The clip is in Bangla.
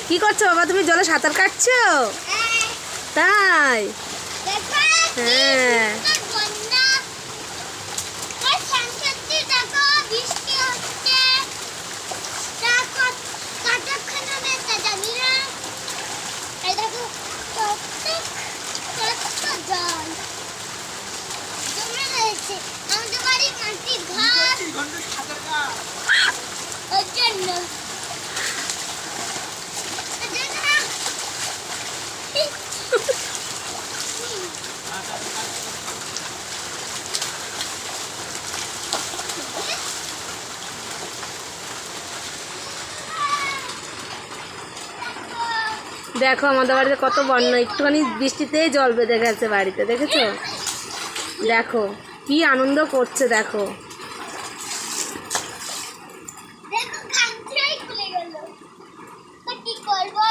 কি করছো বাবা, তুমি জলে সাঁতার কাটছো? তাই? হ্যাঁ। দেখো আমাদের বাড়িতে কত বন্যা, একটুখানি বৃষ্টিতেই জল বেঁধে গেছে বাড়িতে, দেখেছো? দেখো কি আনন্দ করছে, দেখো। কি করবো?